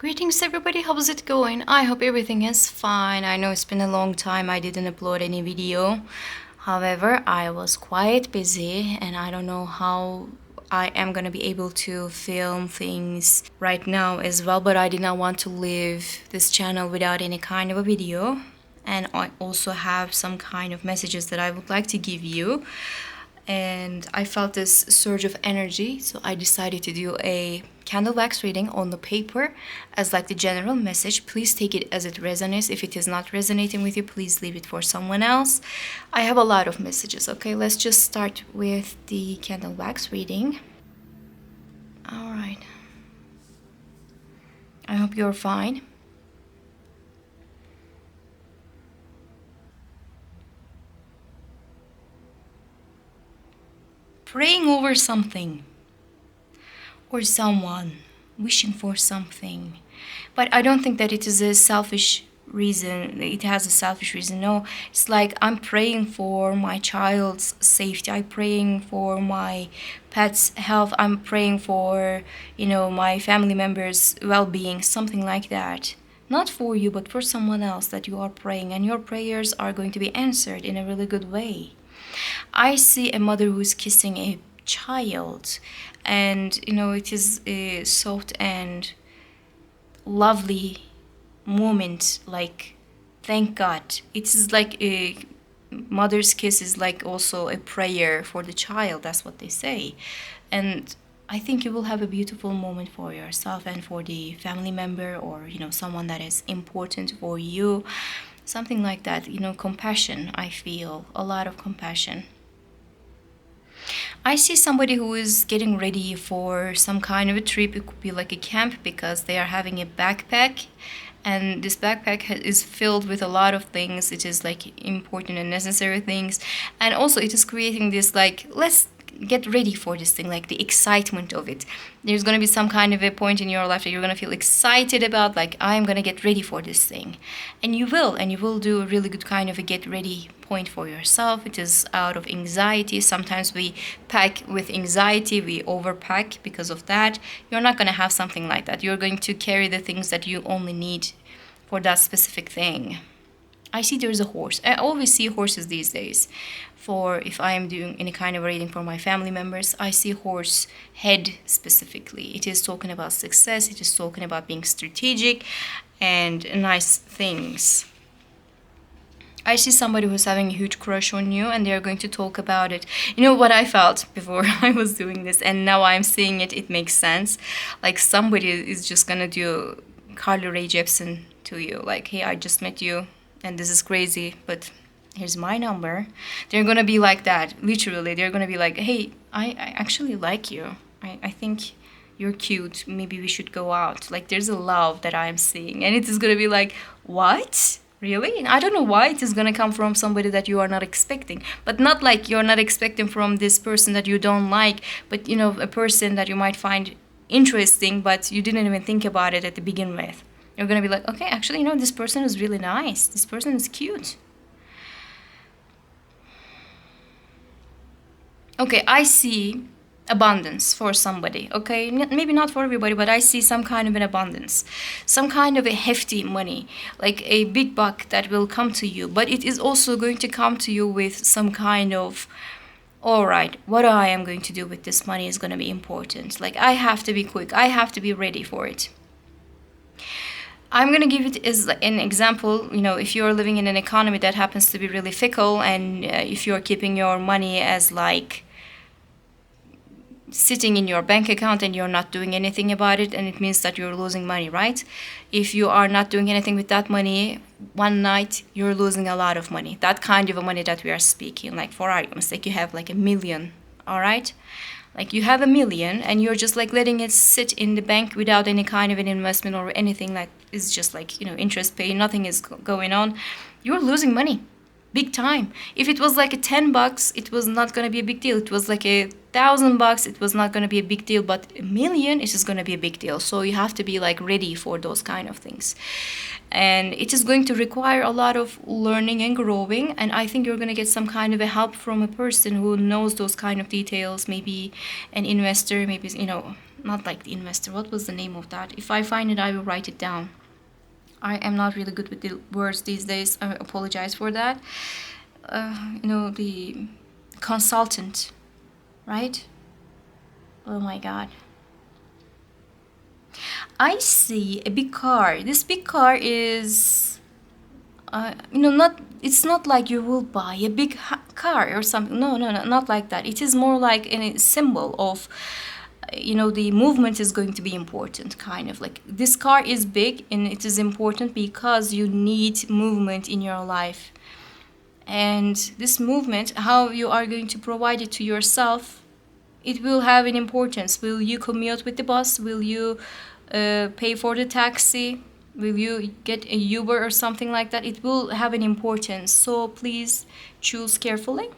Greetings everybody, how's it going? I hope everything is fine. I know it's been a long time I didn't upload any video. However, I was quite busy and I don't know how I am gonna be able to film things right now as well, but I did not want to leave this channel without any kind of a video. And I also have some kind of messages that I would like to give you. And I felt this surge of energy, so I decided to do a candle wax reading on the paper as like the general message. Please take it as it resonates. If it is not resonating with you, please leave it for someone else. I have a lot of messages. Okay, let's just start with the candle wax reading. All right, I hope you're fine. Praying over something or someone, wishing for something. But I don't think that it is a selfish reason. It has a selfish reason. No, it's like I'm praying for my child's safety. I'm praying for my pet's health. I'm praying for, my family members' well-being, something like that. Not for you, but for someone else that you are praying. And your prayers are going to be answered in a really good way. I see a mother who's kissing a child, and it is a soft and lovely moment. Like, thank God. It is like a mother's kiss is like also a prayer for the child. That's what they say. And I think you will have a beautiful moment for yourself and for the family member, or someone that is important for you. Something like that, compassion. I feel a lot of compassion. I see somebody who is getting ready for some kind of a trip. It could be like a camp, because they are having a backpack, and this backpack is filled with a lot of things. It is like important and necessary things, and also it is creating this like, let's get ready for this thing, like the excitement of it. There's going to be some kind of a point in your life that you're going to feel excited about, like, I'm going to get ready for this thing. And you will do a really good kind of a get ready point for yourself. It is out of anxiety. Sometimes we pack with anxiety, we overpack because of that. You're not going to have something like that. You're going to carry the things that you only need for that specific thing. I see there's a horse. I always see horses these days. For if I am doing any kind of reading for my family members, I see horse head specifically. It is talking about success. It is talking about being strategic and nice things. I see somebody who's having a huge crush on you, and they're going to talk about it. You know what I felt before I was doing this, and now I'm seeing it, it makes sense. Like, somebody is just gonna do Carly Rae Jepsen to you. Like, hey, I just met you, and this is crazy, but here's my number. They're gonna be like that, literally. They're gonna be like, hey, I actually like you. I think you're cute. Maybe we should go out. Like, there's a love that I'm seeing, and it is gonna be like, what? Really? And I don't know why it is gonna come from somebody that you are not expecting. But not like you're not expecting from this person that you don't like, but a person that you might find interesting, but you didn't even think about it at the begin with. You're gonna be like, okay, actually, this person is really nice. This person is cute. Okay, I see abundance for somebody, okay? Maybe not for everybody, but I see some kind of an abundance. Some kind of a hefty money, like a big buck that will come to you. But it is also going to come to you with some kind of, all right, what I am going to do with this money is going to be important. Like, I have to be quick. I have to be ready for it. I'm going to give it as an example. If you're living in an economy that happens to be really fickle, and if you're keeping your money as like sitting in your bank account and you're not doing anything about it, and it means that you're losing money, right? If you are not doing anything with that money, one night you're losing a lot of money. That kind of a money that we are speaking, like, for argument's sake, you have like $1 million, all right? Like, you have $1 million and you're just like letting it sit in the bank without any kind of an investment or anything. Like, it's just like, interest pay, nothing is going on. You're losing money, big time. If it was like a $10, it was not going to be a big deal. It was like $1,000, it was not going to be a big deal. But $1 million, it is going to be a big deal. So you have to be like ready for those kind of things. And it is going to require a lot of learning and growing, and I think you're going to get some kind of a help from a person who knows those kind of details, maybe an investor, maybe not like the investor. What was the name of that? If I find it, I will write it down. I am not really good with the words these days. I apologize for that. The consultant, right? Oh my God. I see a big car. This big car is, not. It's not like you will buy a big car or something. No, no, no, not like that. It is more like a symbol of, the movement is going to be important. Kind of like this car is big and it is important because you need movement in your life. And this movement, how you are going to provide it to yourself, it will have an importance. Will you commute with the bus? Will you pay for the taxi? Will you get a Uber or something like that? It will have an importance. So please choose carefully.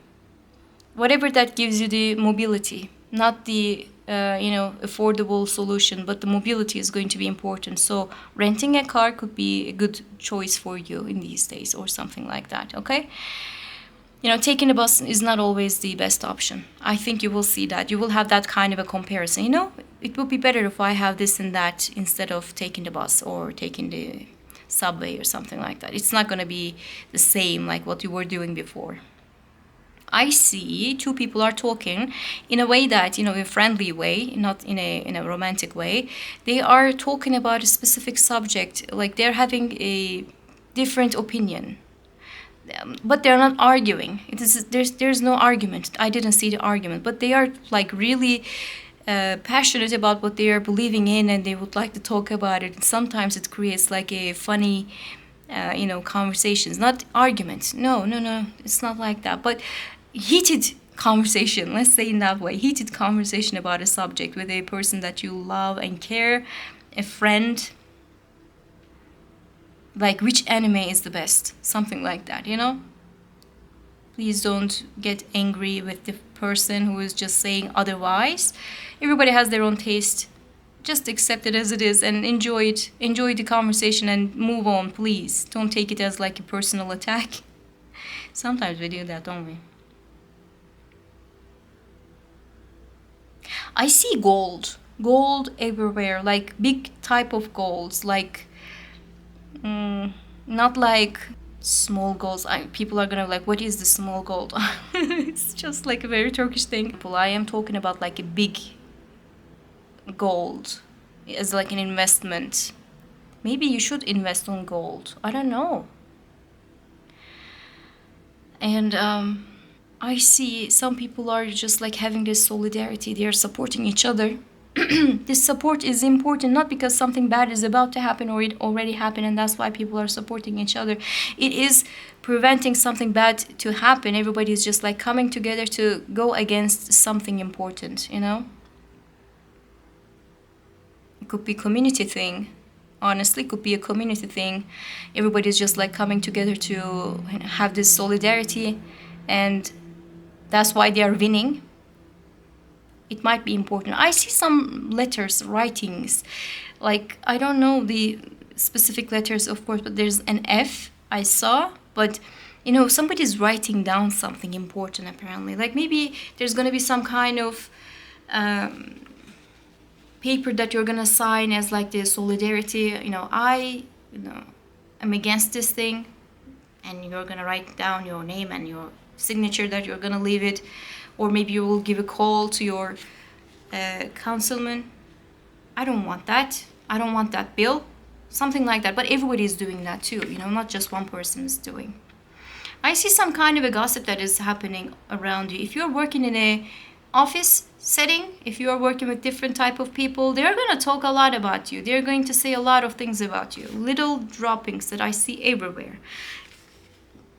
Whatever that gives you the mobility, not the affordable solution, but the mobility is going to be important. So renting a car could be a good choice for you in these days or something like that, okay? Taking a bus is not always the best option. I think you will see that. You will have that kind of a comparison. It would be better if I have this and that instead of taking the bus or taking the subway or something like that. It's not going to be the same like what you were doing before. I see two people are talking in a way that, a friendly way, not in a romantic way. They are talking about a specific subject, like they're having a different opinion. But they're not arguing. There's no argument. I didn't see the argument, but they are like really passionate about what they are believing in, and they would like to talk about it. And sometimes it creates like a funny, conversations, not arguments. No, it's not like that. But heated conversation. Let's say in that way, heated conversation about a subject with a person that you love and care, a friend. Like which anime is the best, something like that, Please don't get angry with the person who is just saying otherwise. Everybody has their own taste. Just accept it as it is and enjoy it. Enjoy the conversation and move on, please. Don't take it as like a personal attack. Sometimes we do that, don't we? I see gold. Gold everywhere, like big type of golds, like not like small golds. People are gonna like, what is the small gold? It's just like a very Turkish thing. I am talking about like a big gold as like an investment. Maybe you should invest on gold. I don't know. And I see some people are just like having this solidarity. They are supporting each other. This support is important, not because something bad is about to happen or it already happened and that's why people are supporting each other. It is preventing something bad to happen. Everybody is just like coming together to go against something important, It could be a community thing. Honestly, it could be a community thing. Everybody is just like coming together to have this solidarity, and that's why they are winning. It might be important. I see some letters, writings, like I don't know the specific letters, of course, but there's an F I saw, but somebody's writing down something important apparently. Like maybe there's gonna be some kind of paper that you're gonna sign as like the solidarity. I'm against this thing, and you're gonna write down your name and your signature that you're gonna leave it. Or maybe you will give a call to your councilman. I don't want that. I don't want that bill. Something like that. But everybody is doing that too. Not just one person is doing. I see some kind of a gossip that is happening around you. If you're working in a office setting, if you are working with different type of people, they're going to talk a lot about you. They're going to say a lot of things about you. Little droppings that I see everywhere.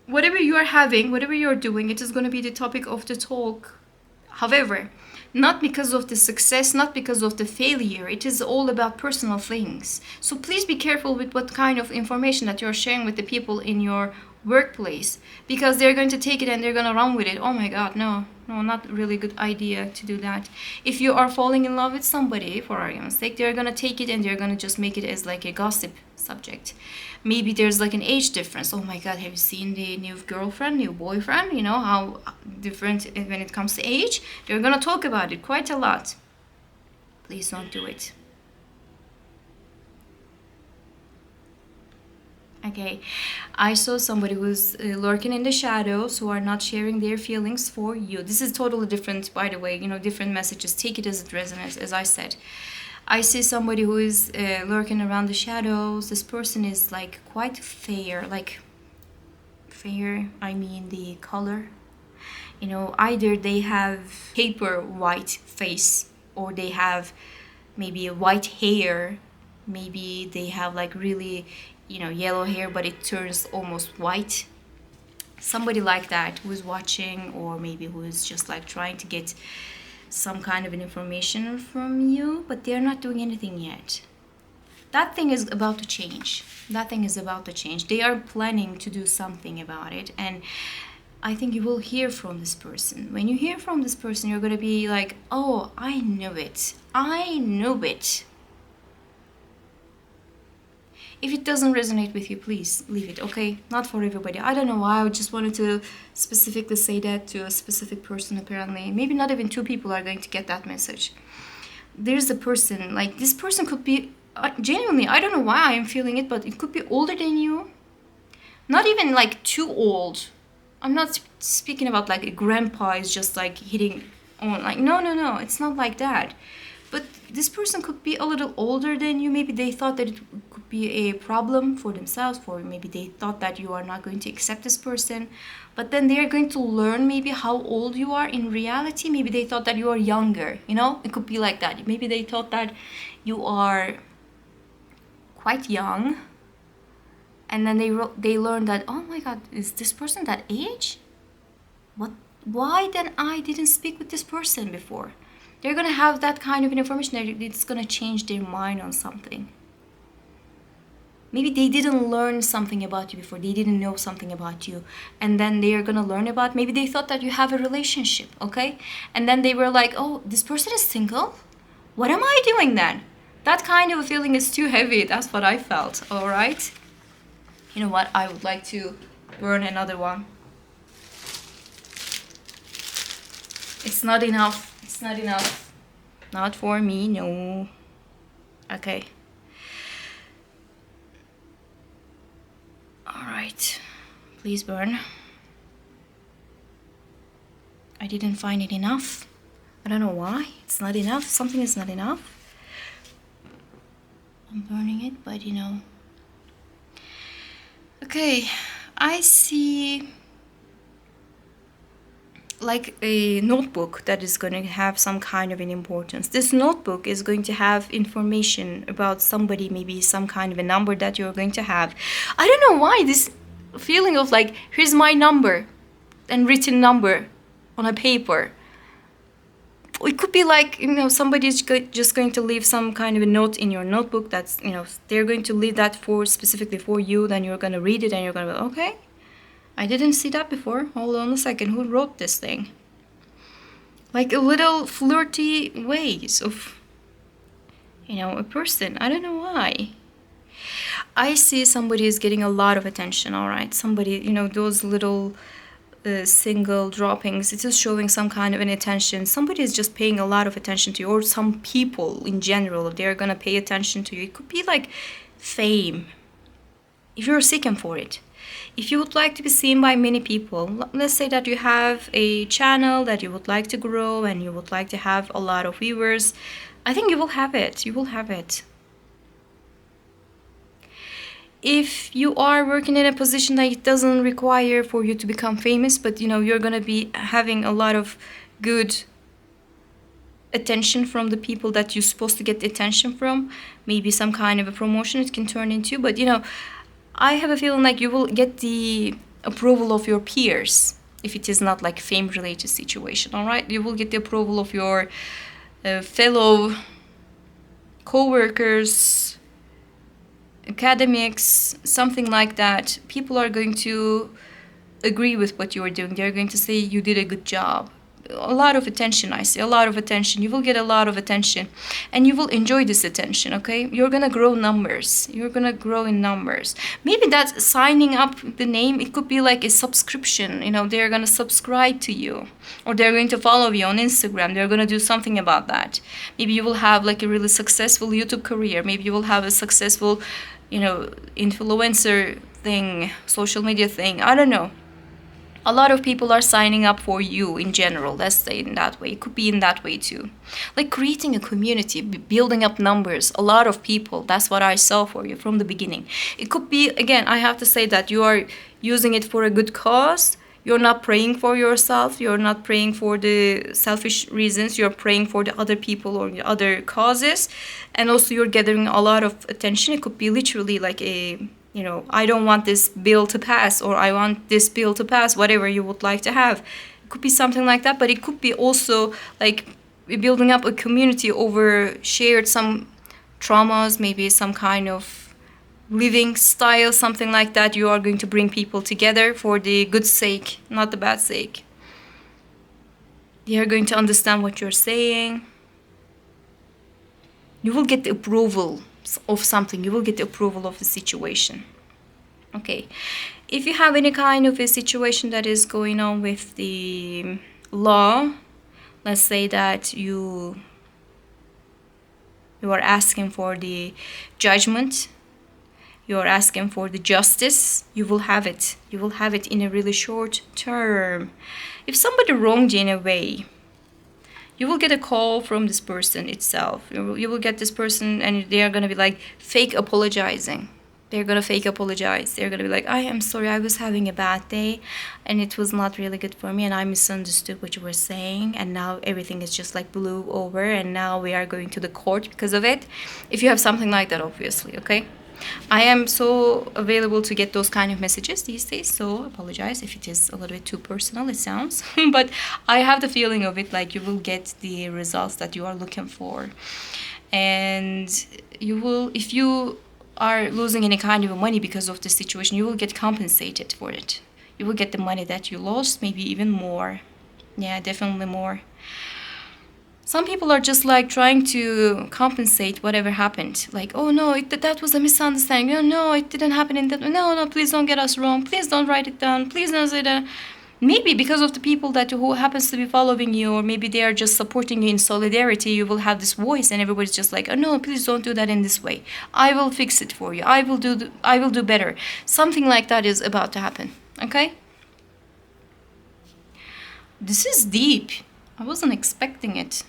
Whatever you are having, whatever you're doing, it is going to be the topic of the talk. However, not because of the success, not because of the failure. It is all about personal things. So please be careful with what kind of information that you're sharing with the people in your workplace, because they're going to take it and they're going to run with it. Oh my God, no, not really good idea to do that. If you are falling in love with somebody, for argument's sake, they're going to take it and they're going to just make it as like a gossip subject. Maybe there's like an age difference. Oh my God, have you seen the new girlfriend, new boyfriend? How different when it comes to age. They're going to talk about it quite a lot. Please don't do it. Okay, I saw somebody who's lurking in the shadows, who are not sharing their feelings for you. This is totally different, by the way, different messages. Take it as it resonates, as I said. I see somebody who is lurking around the shadows. This person is like quite fair, like fair, I mean the color. Either they have paper white face, or they have maybe a white hair. Maybe they have like really yellow hair, but it turns almost white. Somebody like that who is watching, or maybe who is just like trying to get some kind of an information from you, but they're not doing anything yet. That thing is about to change. They are planning to do something about it, and I think you will hear from this person. When you hear from this person, you're gonna be like, oh, I knew it. If it doesn't resonate with you, please leave it, okay? Not for everybody. I don't know why. I just wanted to specifically say that to a specific person, apparently. Maybe not even 2 people are going to get that message. There's a person, like this person could be, genuinely, I don't know why I'm feeling it, but it could be older than you. Not even like too old. I'm not speaking about like a grandpa is just like hitting on, like, no, it's not like that. But this person could be a little older than you. Maybe they thought that it could be a problem for themselves, or maybe they thought that you are not going to accept this person. But then they are going to learn maybe how old you are in reality. Maybe they thought that you are younger, It could be like that. Maybe they thought that you are quite young. And then they learned that, oh my God, is this person that age? What? Why then I didn't speak with this person before? They're going to have that kind of information. It's going to change their mind on something. Maybe they didn't learn something about you before. They didn't know something about you. And then they are going to learn about, maybe they thought that you have a relationship, okay? And then they were like, oh, this person is single? What am I doing then? That kind of a feeling is too heavy. That's what I felt, all right? You know what? I would like to burn another one. It's not enough. Not for me, no. Okay. Alright. Please burn. I didn't find it enough. I don't know why. It's not enough. Something is not enough. I'm burning it, but Okay. I see like a notebook that is going to have some kind of an importance. This notebook is going to have information about somebody, maybe some kind of a number that you're going to have. I don't know why this feeling of like, here's my number and written number on a paper. It could be like, somebody's just going to leave some kind of a note in your notebook that's, they're going to leave that specifically for you. Then you're going to read it and you're going to be, okay, I didn't see that before. Hold on a second. Who wrote this thing? Like a little flirty ways of, a person. I don't know why. I see somebody is getting a lot of attention, all right? Somebody, those little single droppings, it is showing some kind of an attention. Somebody is just paying a lot of attention to you, or some people in general, they're going to pay attention to you. It could be like fame, if you're seeking for it. If you would like to be seen by many people, let's say that you have a channel that you would like to grow and you would like to have a lot of viewers, I think you will have it. You will have it. If you are working in a position that it doesn't require for you to become famous, but you're going to be having a lot of good attention from the people that you're supposed to get attention from, maybe some kind of a promotion it can turn into, but I have a feeling like you will get the approval of your peers if it is not like fame related situation, all right? You will get the approval of your fellow co-workers, academics, something like that. People are going to agree with what you are doing. They're going to say you did a good job. a lot of attention. I see a lot of attention. You will get a lot of attention, and you will enjoy this attention. Okay, you're gonna grow numbers. You're gonna grow in numbers. Maybe that's signing up the name. It could be like a subscription. You know, they're gonna subscribe to you, or they're going to follow you on Instagram. They're gonna do something about that. Maybe you will have like a really successful YouTube career. Maybe you will have a successful, you know, influencer thing, social media thing. I don't know. A lot of people are signing up for you in general. Let's say in that way. It could be in that way too. Like creating a community, building up numbers, a lot of people. That's what I saw for you from the beginning. It could be, again, I have to say that you are using it for a good cause. You're not praying for yourself. You're not praying for the selfish reasons. You're praying for the other people or the other causes. And also you're gathering a lot of attention. It could be literally like a, you know, I don't want this bill to pass, or I want this bill to pass, whatever you would like to have. It could be something like that, but it could be also like building up a community over shared some traumas, maybe some kind of living style, something like that. You are going to bring people together for the good sake, not the bad sake. They are going to understand what you're saying. You will get the approval of something. You will get the approval of the situation. Okay, if you have any kind of a situation that is going on with the law, let's say that you are asking for the judgment, you are asking for the justice, you will have it. You will have it in a really short term. If somebody wronged you in a way, you will get a call from this person itself. You will get this person, and they are going to be like fake apologizing. They're going to fake apologize. They're going to be like, I am sorry, I was having a bad day and it was not really good for me, and I misunderstood what you were saying, and now everything is just like blew over, and now we are going to the court because of it. If you have something like that, obviously, okay? I am so available to get those kind of messages these days, so apologize if it is a little bit too personal, it sounds. But I have the feeling of it, like you will get the results that you are looking for. And you will, if you are losing any kind of money because of the situation, you will get compensated for it. You will get the money that you lost, maybe even more. Yeah, definitely more. Some people are just like trying to compensate whatever happened. Like, oh no, that was a misunderstanding. No, no, it didn't happen in that. No, no, please don't get us wrong. Please don't write it down. Please don't say that. Maybe because of the people that who happens to be following you, or maybe they are just supporting you in solidarity, you will have this voice, and everybody's just like, oh no, please don't do that in this way. I will fix it for you. I will do better. Something like that is about to happen. Okay? This is deep. I wasn't expecting it.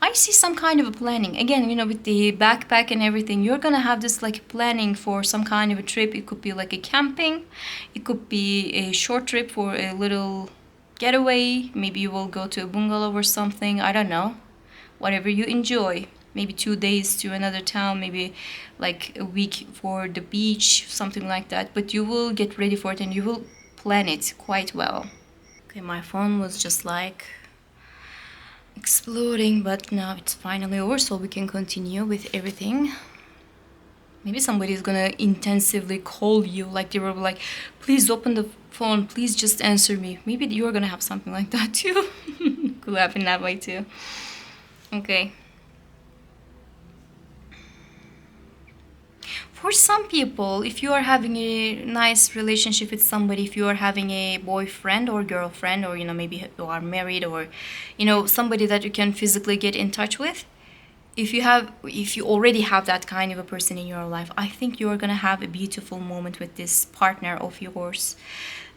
I see some kind of a planning. Again, you know, with the backpack and everything, you're gonna have this like planning for some kind of a trip. It could be like a camping. It could be a short trip for a little getaway. Maybe you will go to a bungalow or something. I don't know. Whatever you enjoy. Maybe 2 days to another town. Maybe like a week for the beach, something like that. But you will get ready for it and you will plan it quite well. Okay, my phone was just like exploding, but now it's finally over, so we can continue with everything. Maybe somebody is gonna intensively call you, like they were like, please open the phone, please just answer me. Maybe you're gonna have something like that too. Could happen that way too. Okay. For some people, if you are having a nice relationship with somebody, if you are having a boyfriend or girlfriend, or, you know, maybe you are married, or, you know, somebody that you can physically get in touch with, if you already have that kind of a person in your life, I think you are going to have a beautiful moment with this partner of yours.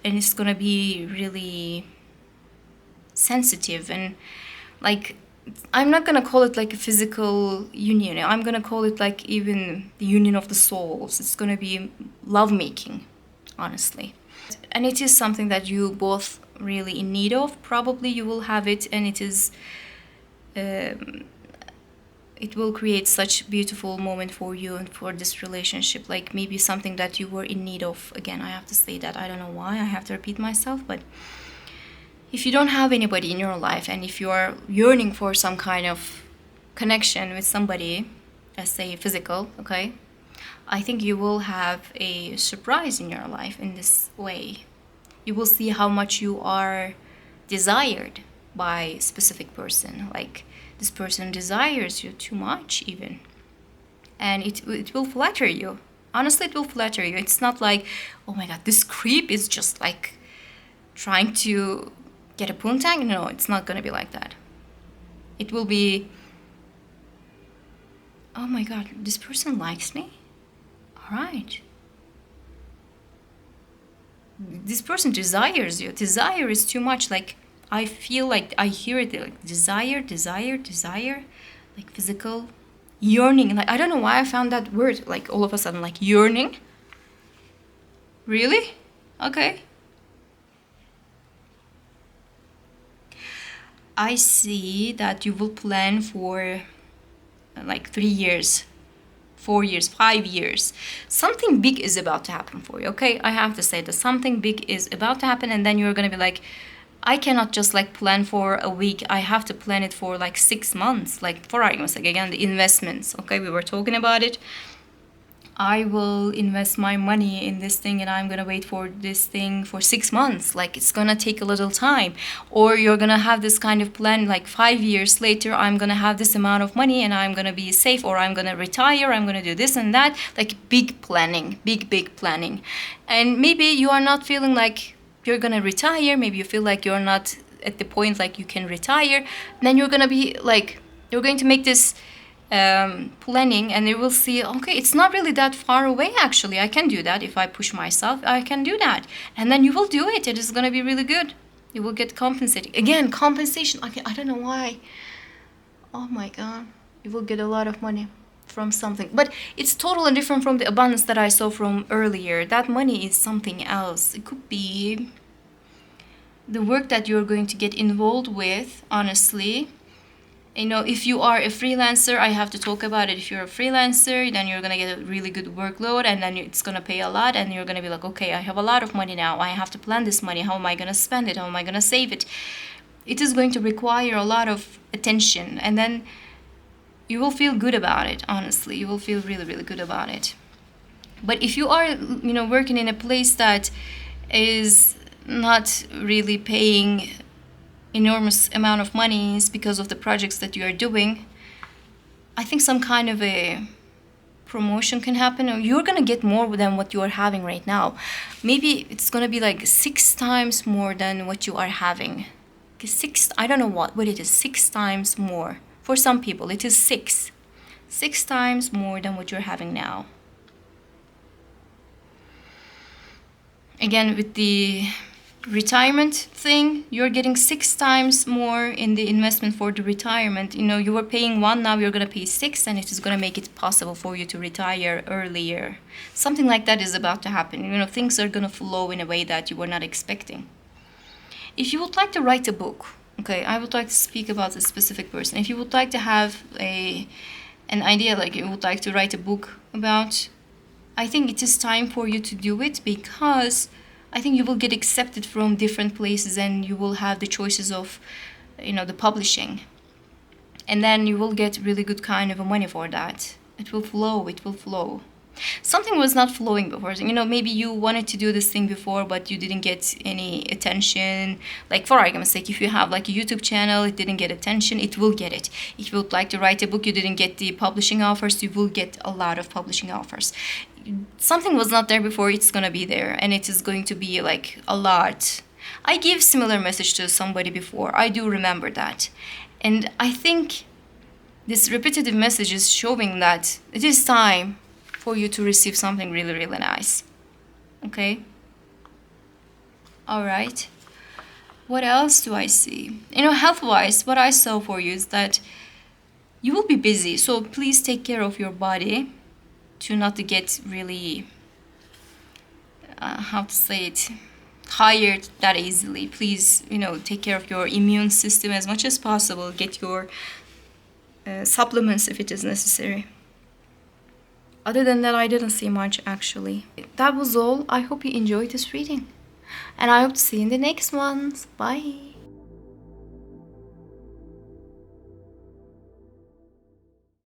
And it's going to be really sensitive, and like, I'm not gonna call it like a physical union. I'm gonna call it like even the union of the souls. It's gonna be lovemaking, honestly. And it is something that you both really in need of. Probably you will have it, and it is. It will create such beautiful moment for you and for this relationship. Like maybe something that you were in need of. Again, I have to say that. I don't know why I have to repeat myself, but if you don't have anybody in your life, and if you are yearning for some kind of connection with somebody, let's say physical, okay, I think you will have a surprise in your life in this way. You will see how much you are desired by a specific person. Like, this person desires you too much even. And it will flatter you. Honestly, it will flatter you. It's not like, oh my god, this creep is just like trying to get a poontang. No, it's not gonna be like that. It will be, oh my god, this person likes me? Alright. This person desires you. Desire is too much. Like, I feel like I hear it like desire, desire, desire, like physical yearning. Like, I don't know why I found that word like all of a sudden, like yearning. Really? Okay. I see that you will plan for like 3 years, 4 years, 5 years. Something big is about to happen for you, okay? I have to say that something big is about to happen, and then you're gonna be like, I cannot just like plan for a week. I have to plan it for like 6 months. Like, for argument's sake, again, the investments, okay? We were talking about it. I will invest my money in this thing and I'm gonna wait for this thing for 6 months. Like, it's gonna take a little time. Or you're gonna have this kind of plan, like 5 years later, I'm gonna have this amount of money and I'm gonna be safe, or I'm gonna retire, I'm gonna do this and that. Like, big planning, big planning. And maybe you are not feeling like you're gonna retire. Maybe you feel like you're not at the point like you can retire. Then you're gonna be like, you're going to make this planning, and you will see, okay, it's not really that far away. Actually, I can do that. If I push myself, I can do that. And then you will do it. It is going to be really good. You will get compensated. Again, compensation. I don't know why. Oh my god. You will get a lot of money from something. But it's totally different from the abundance that I saw from earlier. That money is something else. It could be the work that you're going to get involved with, honestly. You know, if you are a freelancer, I have to talk about it. If you're a freelancer, then you're gonna get a really good workload, and then it's gonna pay a lot, and you're gonna be like, okay, I have a lot of money now. I have to plan this money. How am I gonna spend it? How am I gonna save it? It is going to require a lot of attention, and then you will feel good about it. Honestly, you will feel really good about it. But if you are, you know, working in a place that is not really paying enormous amount of money because of the projects that you are doing, I think some kind of a promotion can happen, or you're gonna get more than what you are having right now. Maybe it's gonna be like 6 times more than what you are having. I don't know what it is, 6 times more. For some people, it is 6 times more than what you're having now. Again, with the retirement thing, you're getting 6 times more in the investment for the retirement. You know, you were paying 1, now you're gonna pay 6, and it is gonna make it possible for you to retire earlier. Something like that is about to happen. You know, things are gonna flow in a way that you were not expecting. If you would like to write a book, okay, I would like to speak about a specific person. If you would like to have an idea, like you would like to write a book about, I think it is time for you to do it, because I think you will get accepted from different places, and you will have the choices of, you know, the publishing. And then you will get really good kind of money for that. It will flow. Something was not flowing before. You know, maybe you wanted to do this thing before, but you didn't get any attention. Like, for argument's sake, if you have like a YouTube channel, it didn't get attention, it will get it. If you would like to write a book, you didn't get the publishing offers, you will get a lot of publishing offers. Something was not there before, it's gonna be there, and it is going to be like a lot. I gave similar message to somebody before. I do remember that. And I think this repetitive message is showing that it is time for you to receive something really nice. Okay? Alright. What else do I see? You know, health-wise, what I saw for you is that you will be busy. So please take care of your body to not to get really, how to say it, tired that easily. Please, you know, take care of your immune system as much as possible. Get your supplements if it is necessary. Other than that, I didn't see much actually. That was all. I hope you enjoyed this reading, and I hope to see you in the next ones. Bye.